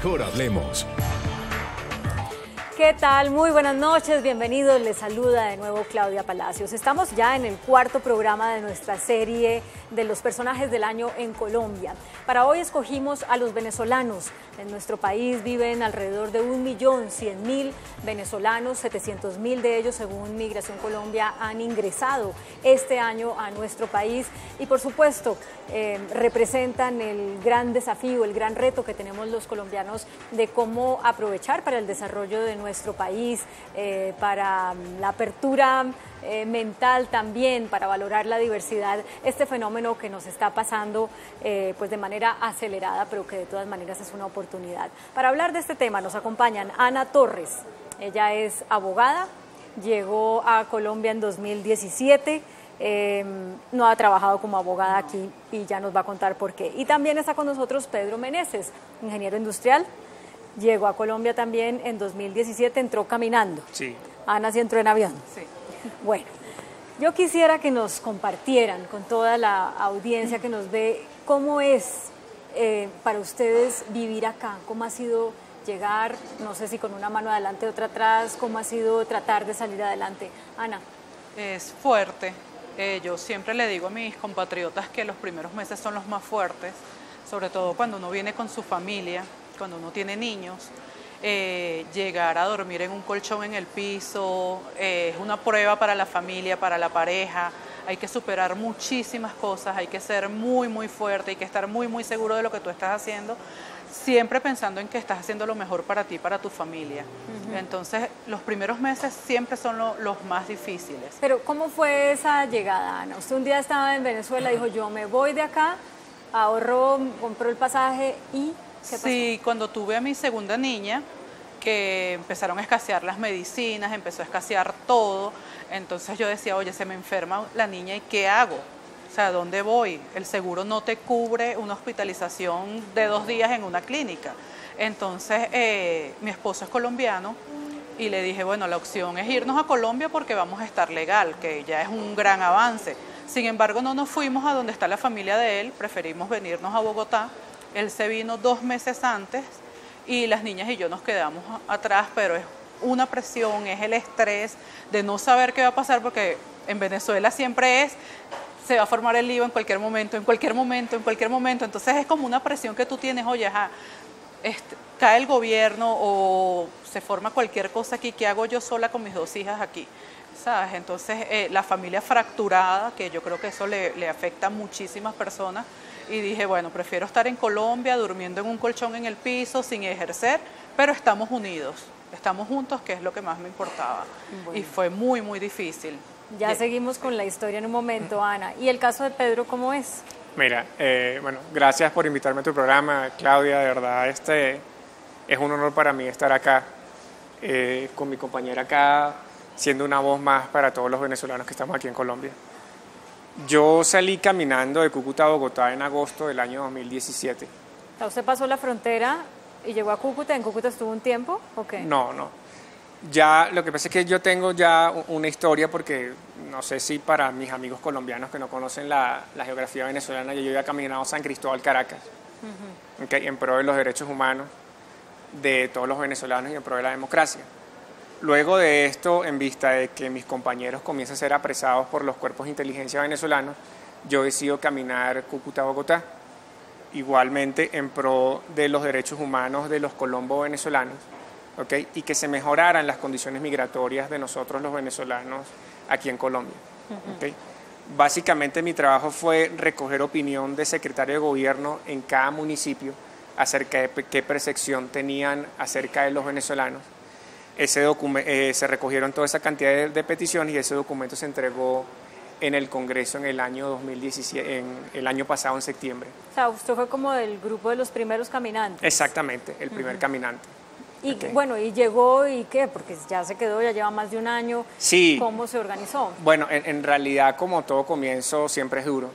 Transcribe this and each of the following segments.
Mejor hablemos. ¿Qué tal? Muy buenas noches, bienvenidos. Les saluda de nuevo Claudia Palacios. Estamos ya en el cuarto programa de nuestra serie de los personajes del año en Colombia. Para hoy escogimos a los venezolanos. En nuestro país viven alrededor de 1.100.000 venezolanos, 700.000 de ellos, según Migración Colombia, han ingresado este año a nuestro país y, por supuesto, representan el gran desafío, el gran reto que tenemos los colombianos de cómo aprovechar para el desarrollo de nuestro país, para la apertura mental también, para valorar la diversidad, este fenómeno que nos está pasando pues de manera acelerada, pero que de todas maneras es una oportunidad. Para hablar de este tema nos acompañan Ana Torres. Ella es abogada, llegó a Colombia en 2017, no ha trabajado como abogada aquí y ya nos va a contar por qué. Y también está con nosotros Pedro Meneses, ingeniero industrial. Llegó a Colombia también en 2017, entró caminando. Sí. Ana sí entró en avión. Sí. Bueno, yo quisiera que nos compartieran con toda la audiencia que nos ve cómo es para ustedes vivir acá, cómo ha sido llegar, no sé si con una mano adelante, otra atrás, cómo ha sido tratar de salir adelante. Ana. Es fuerte. Yo siempre le digo a mis compatriotas que los primeros meses son los más fuertes, sobre todo cuando uno viene con su familia, cuando uno tiene niños. Llegar a dormir en un colchón en el piso es una prueba para la familia, para la pareja. Hay que superar muchísimas cosas, hay que ser muy, muy fuerte, hay que estar muy, muy seguro de lo que tú estás haciendo, siempre pensando en que estás haciendo lo mejor para ti, para tu familia. Entonces, los primeros meses siempre son los más difíciles. Pero, ¿cómo fue esa llegada, Ana? Usted un día estaba en Venezuela, dijo, yo me voy de acá, ahorró, compró el pasaje y... ¿qué pasó? Sí, cuando tuve a mi segunda niña, que empezaron a escasear las medicinas, empezó a escasear todo, entonces yo decía, oye, se me enferma la niña, ¿y qué hago? O sea, ¿dónde voy? El seguro no te cubre una hospitalización de 2 días en una clínica. Entonces, mi esposo es colombiano y le dije, bueno, la opción es irnos a Colombia porque vamos a estar legal, que ya es un gran avance. Sin embargo, no nos fuimos a donde está la familia de él, preferimos venirnos a Bogotá. Él se vino 2 meses antes y las niñas y yo nos quedamos atrás, pero es una presión, es el estrés de no saber qué va a pasar, porque en Venezuela siempre se va a formar el lío en cualquier momento, en cualquier momento, en cualquier momento. Entonces es como una presión que tú tienes, oye, cae el gobierno o se forma cualquier cosa aquí, ¿qué hago yo sola con mis 2 hijas aquí? ¿Sabes? Entonces la familia fracturada, que yo creo que eso le afecta a muchísimas personas, y dije, bueno, prefiero estar en Colombia, durmiendo en un colchón en el piso, sin ejercer, pero estamos unidos, estamos juntos, que es lo que más me importaba. Bueno. Y fue muy, muy difícil. Ya seguimos con la historia en un momento, Ana. ¿Y el caso de Pedro cómo es? Mira, bueno, gracias por invitarme a tu programa, Claudia, de verdad, es un honor para mí estar acá, con mi compañera acá, siendo una voz más para todos los venezolanos que estamos aquí en Colombia. Yo salí caminando de Cúcuta a Bogotá en agosto del año 2017. ¿Usted pasó la frontera y llegó a Cúcuta? ¿En Cúcuta estuvo un tiempo o qué? No. Ya, lo que pasa es que yo tengo ya una historia, porque no sé si para mis amigos colombianos que no conocen la geografía venezolana, yo había caminado San Cristóbal, Caracas, okay, en pro de los derechos humanos de todos los venezolanos y en pro de la democracia. Luego de esto, en vista de que mis compañeros comienzan a ser apresados por los cuerpos de inteligencia venezolanos, yo decido caminar Cúcuta-Bogotá, igualmente en pro de los derechos humanos de los colombo-venezolanos, ¿okay? Y que se mejoraran las condiciones migratorias de nosotros los venezolanos aquí en Colombia. ¿Okay? Básicamente mi trabajo fue recoger opinión de secretario de gobierno en cada municipio acerca de qué percepción tenían acerca de los venezolanos. Se recogieron toda esa cantidad de peticiones y ese documento se entregó en el Congreso en el año 2017, el año pasado, en septiembre. O sea, usted fue como del grupo de los primeros caminantes. Exactamente, el primer caminante. Y okay. Bueno, ¿y llegó y qué? Porque ya se quedó, ya lleva más de un año. Sí. ¿Cómo se organizó? Bueno, en realidad, como todo comienzo, siempre es duro.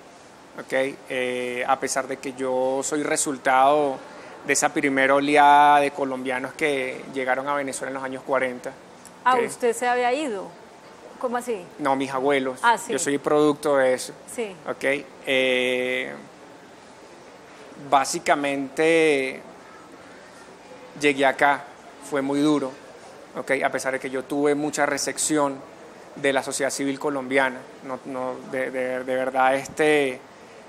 ¿Okay? A pesar de que yo soy resultado de esa primera oleada de colombianos que llegaron a Venezuela en los años 40. Ah, ¿usted se había ido? ¿Cómo así? No, mis abuelos. Ah, sí. Yo soy producto de eso. Sí. ¿Okay? Básicamente, llegué acá, fue muy duro, ¿okay? A pesar de que yo tuve mucha recepción de la sociedad civil colombiana. De verdad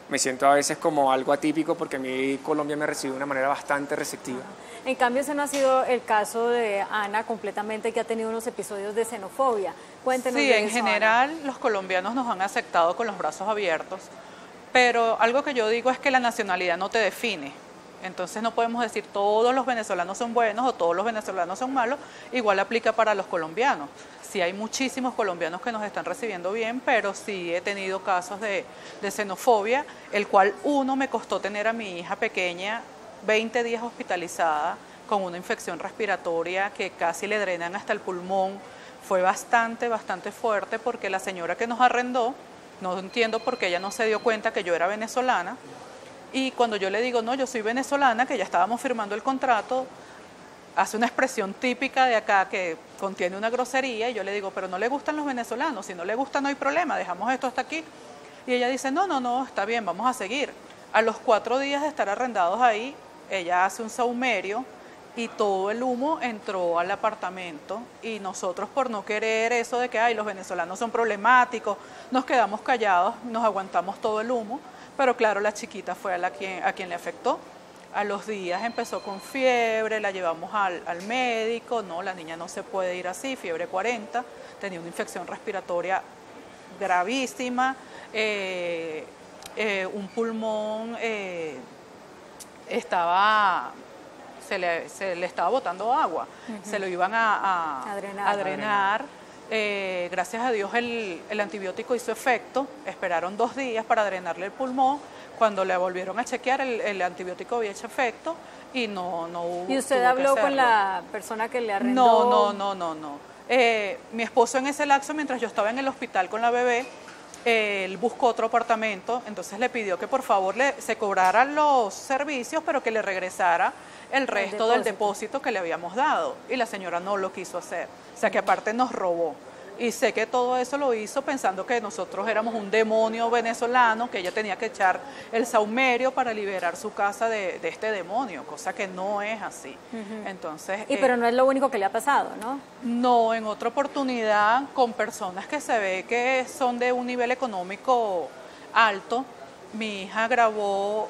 me siento a veces como algo atípico porque a mí Colombia me recibió de una manera bastante receptiva. En cambio, ese no ha sido el caso de Ana completamente, que ha tenido unos episodios de xenofobia. Cuéntenos Sí, de en eso, general Ana. los colombianos nos han aceptado con los brazos abiertos, pero algo que yo digo es que la nacionalidad no te define. Entonces no podemos decir todos los venezolanos son buenos o todos los venezolanos son malos, igual aplica para los colombianos. Sí hay muchísimos colombianos que nos están recibiendo bien, pero sí he tenido casos de xenofobia, el cual me costó tener a mi hija pequeña 20 días hospitalizada con una infección respiratoria que casi le drenan hasta el pulmón. Fue bastante fuerte porque la señora que nos arrendó, no entiendo por qué ella no se dio cuenta que yo era venezolana, y cuando yo le digo, no, yo soy venezolana, que ya estábamos firmando el contrato, hace una expresión típica de acá que contiene una grosería, y yo le digo, pero no le gustan los venezolanos, si no le gusta no hay problema, dejamos esto hasta aquí. Y ella dice, no, está bien, vamos a seguir. A los 4 días de estar arrendados ahí, ella hace un saumerio y todo el humo entró al apartamento, y nosotros, por no querer eso de que ay, los venezolanos son problemáticos, nos quedamos callados, nos aguantamos todo el humo. Pero claro, la chiquita fue a quien le afectó. A los días empezó con fiebre, la llevamos al médico, no, la niña no se puede ir así, fiebre 40, tenía una infección respiratoria gravísima, un pulmón se le estaba botando agua, se lo iban a drenar. Gracias a Dios el antibiótico hizo efecto, esperaron 2 días para drenarle el pulmón, cuando le volvieron a chequear el antibiótico había hecho efecto y no hubo. ¿Y usted habló con la persona que le arrendó? No. Mi esposo en ese lapso, mientras yo estaba en el hospital con la bebé, él buscó otro apartamento, entonces le pidió que por favor se cobraran los servicios, pero que le regresara el resto del depósito que le habíamos dado, y la señora no lo quiso hacer, o sea que aparte nos robó. Y sé que todo eso lo hizo pensando que nosotros éramos un demonio venezolano, que ella tenía que echar el saumerio para liberar su casa de este demonio, cosa que no es así. Entonces, pero no es lo único que le ha pasado, ¿no? No, en otra oportunidad con personas que se ve que son de un nivel económico alto, mi hija grabó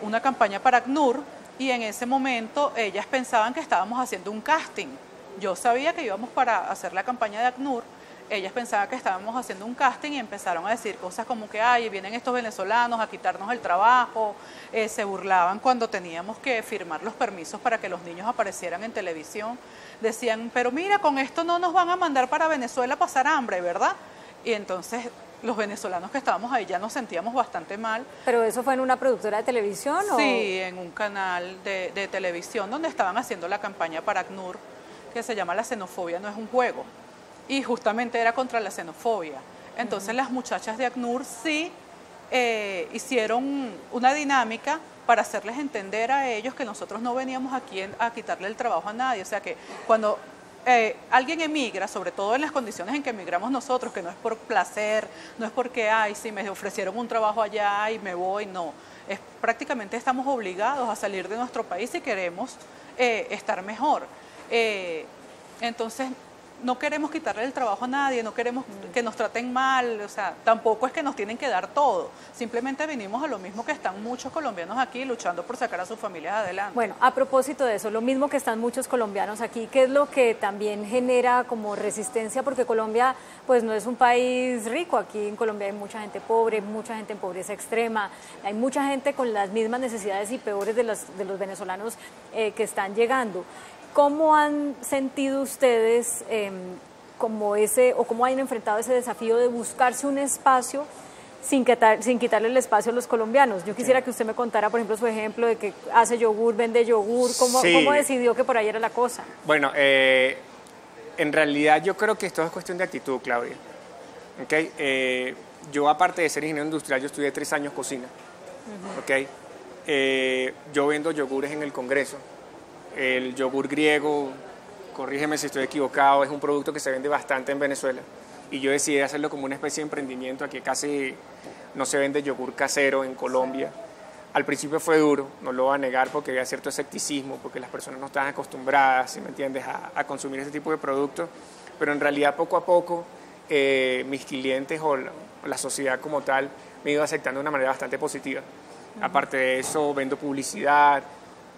una campaña para ACNUR, y en ese momento ellas pensaban que estábamos haciendo un casting. Yo sabía que íbamos para hacer la campaña de ACNUR, ellas pensaban que estábamos haciendo un casting y empezaron a decir cosas como que, ay, vienen estos venezolanos a quitarnos el trabajo, se burlaban cuando teníamos que firmar los permisos para que los niños aparecieran en televisión. Decían, pero mira, con esto no nos van a mandar para Venezuela a pasar hambre, ¿verdad? Y entonces los venezolanos que estábamos ahí ya nos sentíamos bastante mal. ¿Pero eso fue en una productora de televisión? Sí, en un canal de televisión donde estaban haciendo la campaña para ACNUR, que se llama La xenofobia no es un juego, y justamente era contra la xenofobia. Entonces las muchachas de ACNUR sí hicieron una dinámica para hacerles entender a ellos que nosotros no veníamos aquí a quitarle el trabajo a nadie, o sea que cuando alguien emigra, sobre todo en las condiciones en que emigramos nosotros, que no es por placer, no es porque, ay, si me ofrecieron un trabajo allá y me voy, no, prácticamente estamos obligados a salir de nuestro país si queremos estar mejor. Entonces no queremos quitarle el trabajo a nadie, no queremos que nos traten mal, o sea, tampoco es que nos tienen que dar todo, simplemente vinimos a lo mismo que están muchos colombianos aquí luchando por sacar a sus familias adelante. Bueno, a propósito de eso, lo mismo que están muchos colombianos aquí, ¿qué es lo que también genera como resistencia? Porque Colombia pues no es un país rico, aquí en Colombia hay mucha gente pobre, mucha gente en pobreza extrema, hay mucha gente con las mismas necesidades y peores de los venezolanos que están llegando. ¿Cómo han sentido ustedes cómo han enfrentado ese desafío de buscarse un espacio sin quitarle el espacio a los colombianos? Yo quisiera que usted me contara, por ejemplo, su ejemplo de que hace yogur, vende yogur, ¿cómo decidió que por ahí era la cosa? Bueno, en realidad yo creo que esto es cuestión de actitud, Claudia. ¿Okay? Yo, aparte de ser ingeniero industrial, yo estudié 3 años cocina. ¿Okay? Yo vendo yogures en el Congreso. El yogur griego, corrígeme si estoy equivocado, es un producto que se vende bastante en Venezuela. Y yo decidí hacerlo como una especie de emprendimiento. Aquí casi no se vende yogur casero en Colombia. Al principio fue duro, no lo voy a negar, porque había cierto escepticismo, porque las personas no estaban acostumbradas, ¿sí me entiendes?, a consumir ese tipo de productos, pero en realidad poco a poco mis clientes o la sociedad como tal me ha ido aceptando de una manera bastante positiva. Aparte de eso, vendo publicidad,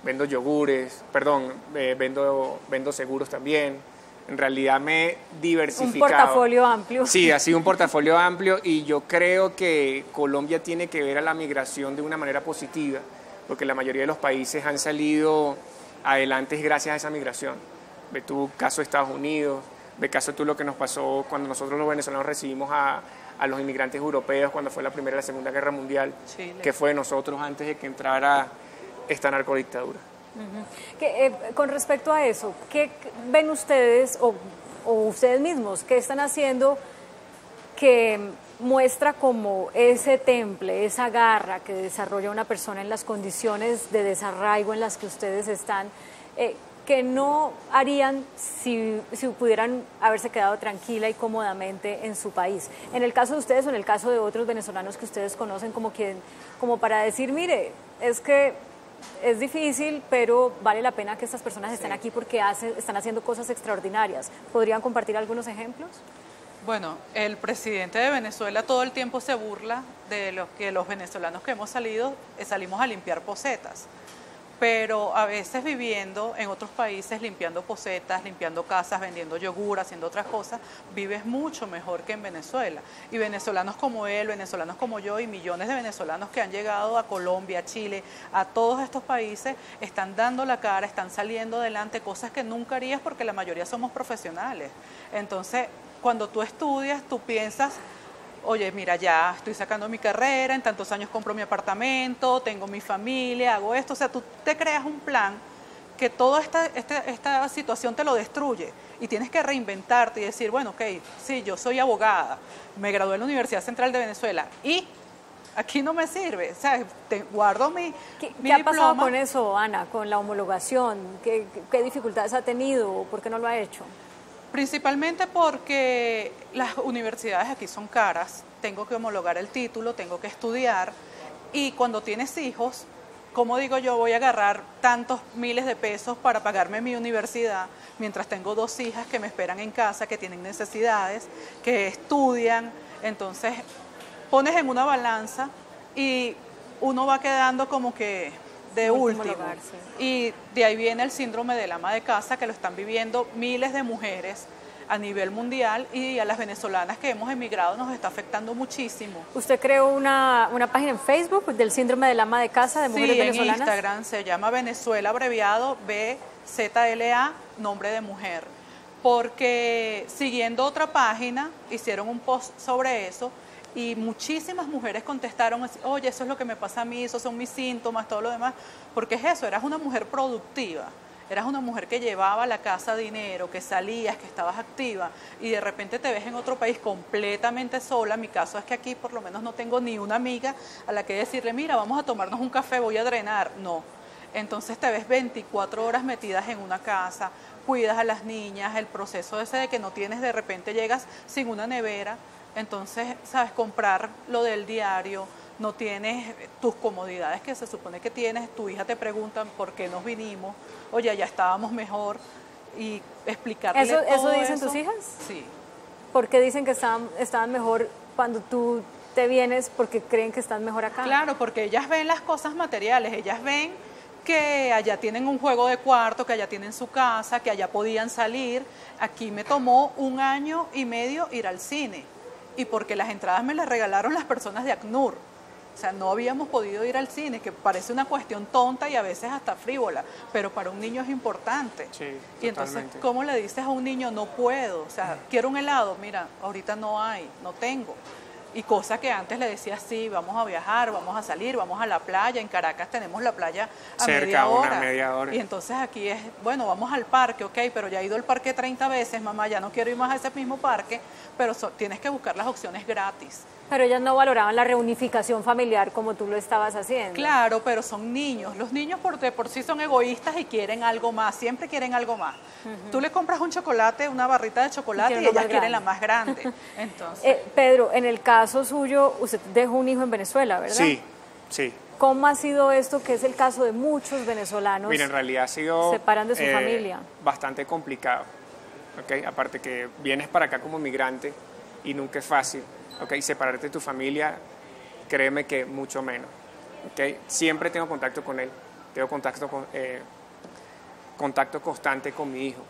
vendo yogures, vendo seguros también. En realidad me he diversificado. Un portafolio amplio. Sí, ha sido un portafolio amplio, y yo creo que Colombia tiene que ver a la migración de una manera positiva, porque la mayoría de los países han salido adelante gracias a esa migración. Ve tu caso de Estados Unidos, ve caso tú lo que nos pasó cuando nosotros los venezolanos recibimos a los inmigrantes europeos cuando fue la Primera y la Segunda Guerra Mundial, Chile, que fue de nosotros antes de que entrara esta narcodictadura. Con respecto a eso, ¿qué ven ustedes o ustedes mismos, qué están haciendo que muestra como ese temple, esa garra que desarrolla una persona en las condiciones de desarraigo en las que ustedes están, que no harían si pudieran haberse quedado tranquila y cómodamente en su país? En el caso de ustedes o en el caso de otros venezolanos que ustedes conocen, como para decir, mire, es que es difícil, pero vale la pena que estas personas estén aquí porque están haciendo cosas extraordinarias. ¿Podrían compartir algunos ejemplos? Bueno, el presidente de Venezuela todo el tiempo se burla de lo que los venezolanos que hemos salimos a limpiar posetas. Pero a veces viviendo en otros países, limpiando posetas, limpiando casas, vendiendo yogur, haciendo otras cosas, vives mucho mejor que en Venezuela. Y venezolanos como él, venezolanos como yo y millones de venezolanos que han llegado a Colombia, a Chile, a todos estos países, están dando la cara, están saliendo adelante, cosas que nunca harías porque la mayoría somos profesionales. Entonces, cuando tú estudias, tú piensas, oye, mira, ya estoy sacando mi carrera, en tantos años compro mi apartamento, tengo mi familia, hago esto. O sea, tú te creas un plan que toda esta situación te lo destruye y tienes que reinventarte y decir, bueno, ok, sí, yo soy abogada, me gradué en la Universidad Central de Venezuela y aquí no me sirve, o sea, guardo mi ¿Qué ha pasado con eso, Ana, con la homologación? ¿Qué dificultades ha tenido? ¿Por qué no lo ha hecho? Principalmente porque las universidades aquí son caras, tengo que homologar el título, tengo que estudiar, y cuando tienes hijos, ¿cómo digo yo voy a agarrar tantos miles de pesos para pagarme mi universidad mientras tengo 2 hijas que me esperan en casa, que tienen necesidades, que estudian? Entonces pones en una balanza y uno va quedando como que de último. Y de ahí viene el síndrome del ama de casa, que lo están viviendo miles de mujeres a nivel mundial, y a las venezolanas que hemos emigrado nos está afectando muchísimo. ¿Usted creó una página en Facebook del síndrome del ama de casa de mujeres venezolanas? Sí, en Instagram se llama Venezuela, abreviado BZLA, nombre de mujer. Porque siguiendo otra página, hicieron un post sobre eso, y muchísimas mujeres contestaron, oye, eso es lo que me pasa a mí, esos son mis síntomas, todo lo demás, porque es eso, eras una mujer productiva, eras una mujer que llevaba a la casa dinero, que salías, que estabas activa, y de repente te ves en otro país completamente sola. Mi caso es que aquí por lo menos no tengo ni una amiga a la que decirle, mira, vamos a tomarnos un café, voy a drenar, no. Entonces te ves 24 horas metidas en una casa, cuidas a las niñas, el proceso ese de que no tienes, de repente llegas sin una nevera. Entonces, sabes, comprar lo del diario, no tienes tus comodidades que se supone que tienes, tu hija te pregunta por qué nos vinimos, oye, ya estábamos mejor, y explicarle todo ¿Eso dicen tus hijas? Sí. ¿Por qué dicen que estaban mejor cuando tú te vienes? Porque creen que están mejor acá. Claro, porque ellas ven las cosas materiales, ellas ven que allá tienen un juego de cuarto, que allá tienen su casa, que allá podían salir. Aquí me tomó 1 año y medio ir al cine, y porque las entradas me las regalaron las personas de ACNUR. O sea, no habíamos podido ir al cine, que parece una cuestión tonta y a veces hasta frívola, pero para un niño es importante. Sí, y entonces, ¿cómo le dices a un niño, no puedo? O sea, quiero un helado, mira, ahorita no hay, no tengo. Y cosa que antes le decía, sí, vamos a viajar, vamos a salir, vamos a la playa. En Caracas tenemos la playa a cerca, media hora. Y entonces aquí es, bueno, vamos al parque, ok, pero ya he ido al parque 30 veces, mamá, ya no quiero ir más a ese mismo parque, pero tienes que buscar las opciones gratis. Pero ellas no valoraban la reunificación familiar como tú lo estabas haciendo. Claro, pero son niños. Los niños por sí son egoístas y quieren algo más, siempre quieren algo más. Tú le compras un chocolate, una barrita de chocolate, y ellas quieren la más grande. Entonces, Pedro, en el caso suyo, usted dejó un hijo en Venezuela, ¿verdad? Sí, sí. ¿Cómo ha sido esto, que es el caso de muchos venezolanos? Mira, en realidad ha sido separan de su familia. Bastante complicado. ¿Okay? Aparte que vienes para acá como migrante y nunca es fácil. ¿Okay? Separarte de tu familia, créeme que mucho menos. ¿Okay? Siempre tengo contacto con él, tengo contacto constante con mi hijo.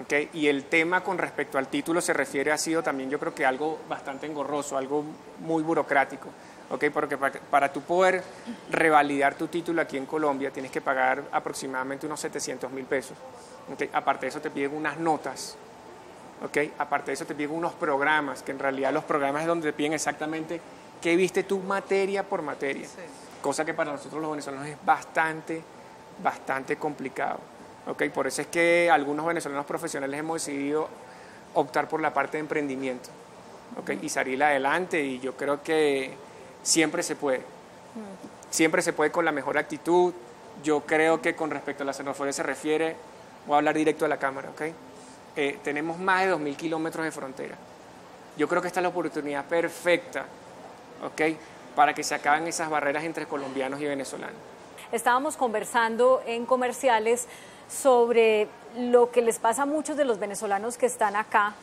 ¿Okay? Y el tema con respecto al título se refiere, ha sido también yo creo que algo bastante engorroso, algo muy burocrático. ¿Okay? Porque para tú poder revalidar tu título aquí en Colombia tienes que pagar aproximadamente unos 700.000 pesos. ¿Okay? Aparte de eso te piden unas notas. ¿Okay? Aparte de eso te piden unos programas, que en realidad los programas es donde te piden exactamente qué viste tú materia por materia. Sí. Cosa que para nosotros los venezolanos es bastante complicado. ¿Okay? Por eso es que algunos venezolanos profesionales hemos decidido optar por la parte de emprendimiento. ¿Okay? Y salir adelante, y yo creo que siempre se puede. Siempre se puede con la mejor actitud. Yo creo que con respecto a la xenofobia se refiere, voy a hablar directo a la cámara, ¿okay? Tenemos más de 2.000 kilómetros de frontera. Yo creo que esta es la oportunidad perfecta, ¿okay? Para que se acaben esas barreras entre colombianos y venezolanos. Estábamos conversando en comerciales sobre lo que les pasa a muchos de los venezolanos que están acá,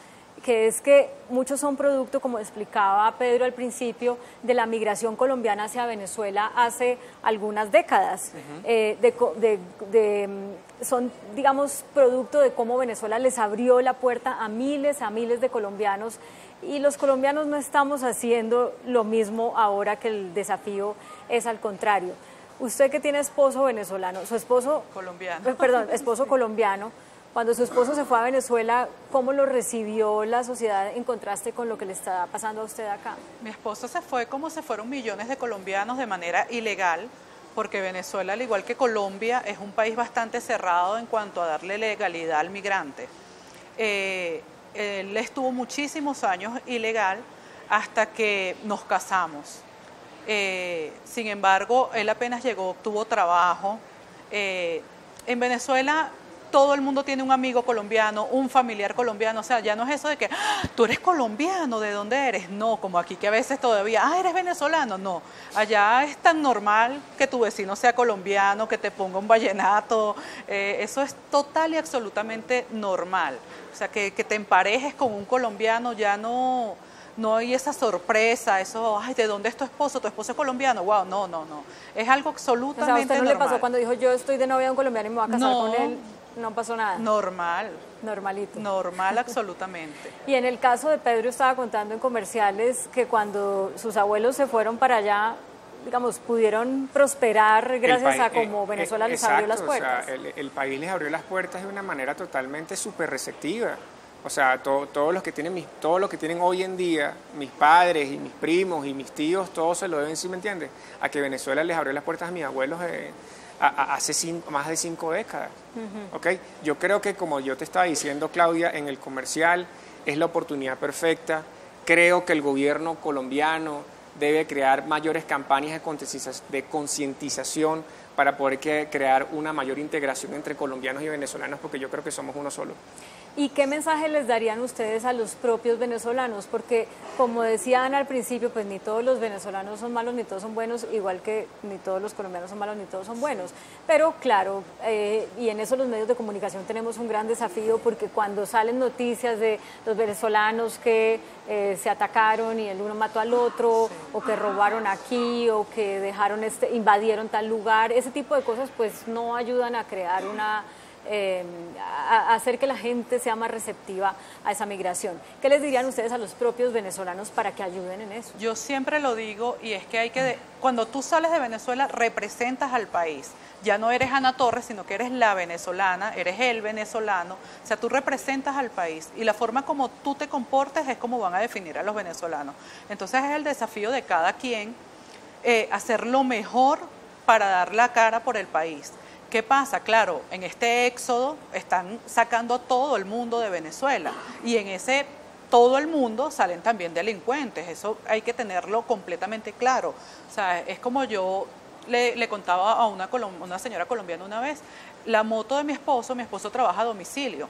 que es que muchos son producto, como explicaba Pedro al principio, de la migración colombiana hacia Venezuela hace algunas décadas. Son, digamos, producto de cómo Venezuela les abrió la puerta a miles de colombianos, y los colombianos no estamos haciendo lo mismo ahora, que el desafío es al contrario. Usted, que tiene esposo venezolano, su esposo colombiano, esposo colombiano, cuando su esposo se fue a Venezuela, ¿cómo lo recibió la sociedad en contraste con lo que le está pasando a usted acá? Mi esposo se fue como se fueron millones de colombianos, de manera ilegal, porque Venezuela, al igual que Colombia, es un país bastante cerrado en cuanto a darle legalidad al migrante. Él estuvo muchísimos años ilegal hasta que nos casamos. Sin embargo, él apenas llegó, obtuvo trabajo. En Venezuela todo el mundo tiene un amigo colombiano, un familiar colombiano, o sea, ya no es eso de que tú eres colombiano, ¿de dónde eres? No, como aquí que a veces todavía, eres venezolano, no. Allá es tan normal que tu vecino sea colombiano, que te ponga un vallenato, eso es total y absolutamente normal. O sea, que te emparejes con un colombiano, ya no hay esa sorpresa, eso, ¿de dónde es tu esposo? ¿Tu esposo es colombiano? Wow, no. Es algo absolutamente normal. O sea, ¿a usted no le pasó cuando dijo, yo estoy de novia de un colombiano y me voy a casar con él? No pasó nada. Normal. Normalito. Normal, absolutamente. Y en el caso de Pedro, estaba contando en comerciales que cuando sus abuelos se fueron para allá, digamos, pudieron prosperar gracias a cómo Venezuela les abrió las puertas. O sea, el país les abrió las puertas de una manera totalmente súper receptiva. O sea, todos los que tienen hoy en día, mis padres y mis primos y mis tíos, todos se lo deben, ¿sí me entiendes? A que Venezuela les abrió las puertas a mis abuelos hace más de 5 décadas. ¿Okay? Yo creo que, como yo te estaba diciendo, Claudia, en el comercial es la oportunidad perfecta. Creo que el gobierno colombiano debe crear mayores campañas de concientización para poder crear una mayor integración entre colombianos y venezolanos, porque yo creo que somos uno solo. ¿Y qué mensaje les darían ustedes a los propios venezolanos? Porque, como decían al principio, pues ni todos los venezolanos son malos ni todos son buenos, igual que ni todos los colombianos son malos ni todos son buenos. Pero claro, y en eso los medios de comunicación tenemos un gran desafío, porque cuando salen noticias de los venezolanos que se atacaron y el uno mató al otro, sí, o que robaron aquí, o que invadieron tal lugar, ese tipo de cosas pues no ayudan a crear a hacer que la gente sea más receptiva a esa migración. ¿Qué les dirían ustedes a los propios venezolanos para que ayuden en eso? Yo siempre lo digo, y es que cuando tú sales de Venezuela, representas al país. Ya no eres Ana Torres, sino que eres la venezolana, eres el venezolano. O sea, tú representas al país, y la forma como tú te comportes es como van a definir a los venezolanos. Entonces es el desafío de cada quien hacer lo mejor para dar la cara por el país. ¿Qué pasa? Claro, en este éxodo están sacando a todo el mundo de Venezuela, y en ese todo el mundo salen también delincuentes. Eso hay que tenerlo completamente claro. O sea, es como yo le contaba a una señora colombiana una vez, la moto de mi esposo trabaja a domicilio,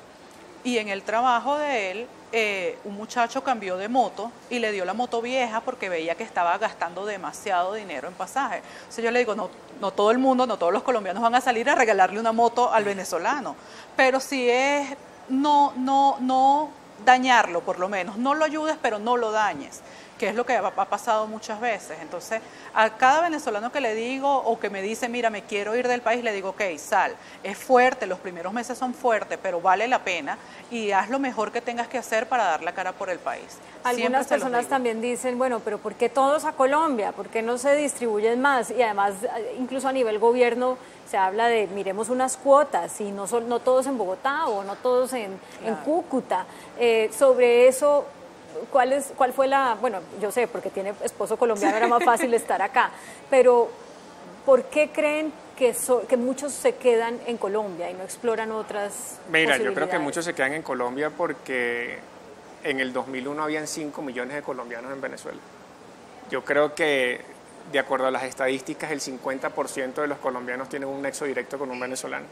y en el trabajo de él un muchacho cambió de moto y le dio la moto vieja porque veía que estaba gastando demasiado dinero en pasaje. Entonces yo le digo, no, no todo el mundo, no todos los colombianos van a salir a regalarle una moto al venezolano, pero sí es no dañarlo, por lo menos, no lo ayudes, pero no lo dañes, que es lo que ha pasado muchas veces. Entonces, a cada venezolano que le digo o que me dice, mira, me quiero ir del país, le digo, ok, sal, es fuerte, los primeros meses son fuertes, pero vale la pena y haz lo mejor que tengas que hacer para dar la cara por el país. Algunas personas también dicen, bueno, pero ¿por qué todos a Colombia? ¿Por qué no se distribuyen más? Y además, incluso a nivel gobierno se habla de, miremos unas cuotas, y no todos en Bogotá o no todos en Cúcuta. Sobre eso, ¿cuál fue la...? Bueno, yo sé, porque tiene esposo colombiano, era más fácil estar acá, pero ¿por qué creen que muchos se quedan en Colombia y no exploran otras posibilidades? Yo creo que muchos se quedan en Colombia porque en el 2001 habían 5 millones de colombianos en Venezuela. Yo creo que, de acuerdo a las estadísticas, el 50% de los colombianos tienen un nexo directo con un venezolano.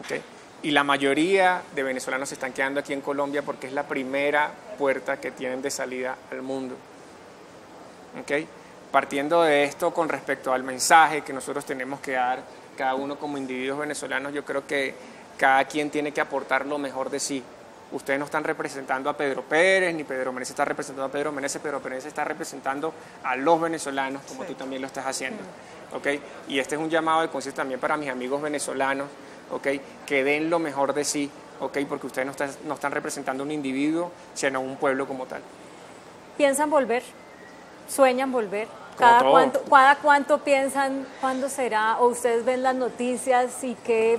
¿Okay? Y la mayoría de venezolanos se están quedando aquí en Colombia porque es la primera puerta que tienen de salida al mundo. ¿Okay? Partiendo de esto, con respecto al mensaje que nosotros tenemos que dar, cada uno como individuos venezolanos, yo creo que cada quien tiene que aportar lo mejor de sí. Ustedes no están representando a Pedro Pérez, ni Pedro Menéndez está representando a Pedro Menéndez, Pedro Menéndez está representando a los venezolanos, como tú también lo estás haciendo. ¿Okay? Y este es un llamado de conciencia también para mis amigos venezolanos, ¿okay? Que den lo mejor de sí, ¿okay? Porque ustedes no están representando a un individuo, sino a un pueblo como tal. ¿Piensan volver? ¿Sueñan volver? ¿Cada cuánto piensan cuándo será? ¿O ustedes ven las noticias y qué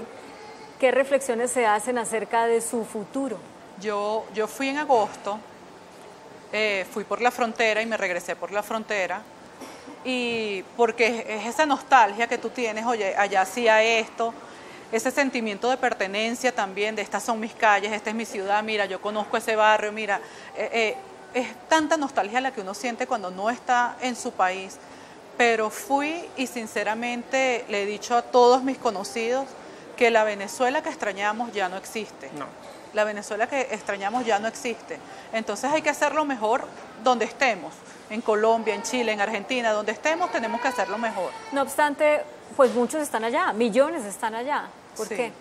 reflexiones se hacen acerca de su futuro? Yo fui en agosto, fui por la frontera y me regresé por la frontera, y porque es esa nostalgia que tú tienes, oye, allá hacía esto, ese sentimiento de pertenencia también, de estas son mis calles, esta es mi ciudad, mira, yo conozco ese barrio, mira, es tanta nostalgia la que uno siente cuando no está en su país, pero fui y sinceramente le he dicho a todos mis conocidos que la Venezuela que extrañamos ya no existe. No. La Venezuela que extrañamos ya no existe. Entonces hay que hacerlo mejor donde estemos, en Colombia, en Chile, en Argentina, donde estemos tenemos que hacerlo mejor. No obstante, pues muchos están allá, millones están allá. ¿Por qué?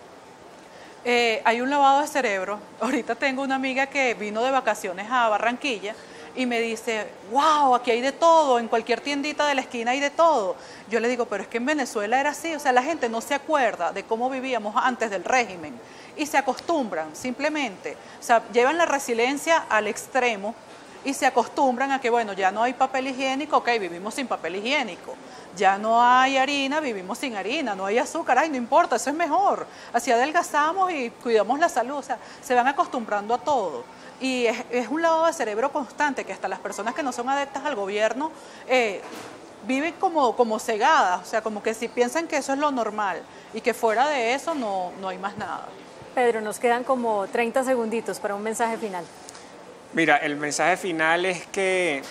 Hay un lavado de cerebro. Ahorita tengo una amiga que vino de vacaciones a Barranquilla y me dice, wow, aquí hay de todo, en cualquier tiendita de la esquina hay de todo. Yo le digo, pero es que en Venezuela era así, o sea, la gente no se acuerda de cómo vivíamos antes del régimen y se acostumbran simplemente, o sea, llevan la resiliencia al extremo y se acostumbran a que, bueno, ya no hay papel higiénico, ok, vivimos sin papel higiénico. Ya no hay harina, vivimos sin harina, no hay azúcar, ay, no importa, eso es mejor. Así adelgazamos y cuidamos la salud, o sea, se van acostumbrando a todo. Y es un lavado de cerebro constante que hasta las personas que no son adeptas al gobierno viven como cegadas, o sea, como que si piensan que eso es lo normal y que fuera de eso no hay más nada. Pedro, nos quedan como 30 segunditos para un mensaje final. Mira, el mensaje final es que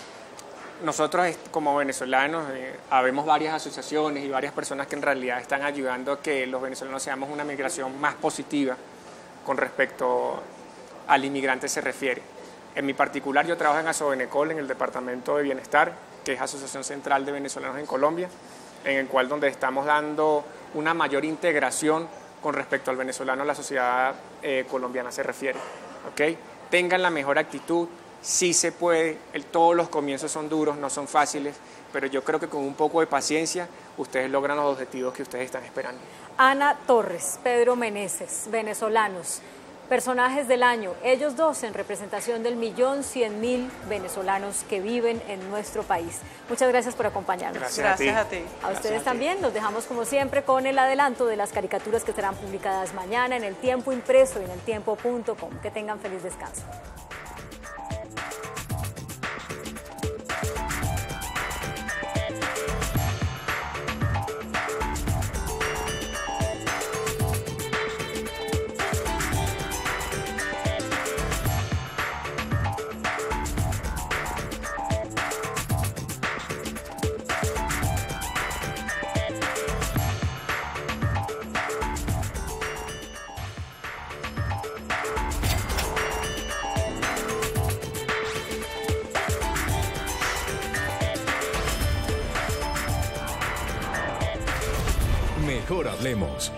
nosotros como venezolanos habemos varias asociaciones y varias personas que en realidad están ayudando a que los venezolanos seamos una migración más positiva con respecto al inmigrante se refiere. En mi particular yo trabajo en Asobenecol, en el Departamento de Bienestar, que es Asociación Central de Venezolanos en Colombia, en el cual donde estamos dando una mayor integración con respecto al venezolano a la sociedad colombiana se refiere. ¿Okay? Tengan la mejor actitud. Sí se puede, todos los comienzos son duros, no son fáciles, pero yo creo que con un poco de paciencia ustedes logran los objetivos que ustedes están esperando. Ana Torres, Pedro Menéndez, venezolanos, personajes del año, ellos dos en representación del 1.100.000 venezolanos que viven en nuestro país. Muchas gracias por acompañarnos. Gracias a ti. A ustedes también, los dejamos como siempre con el adelanto de las caricaturas que serán publicadas mañana en El Tiempo Impreso y en eltiempo.com. Que tengan feliz descanso. Mejor hablemos.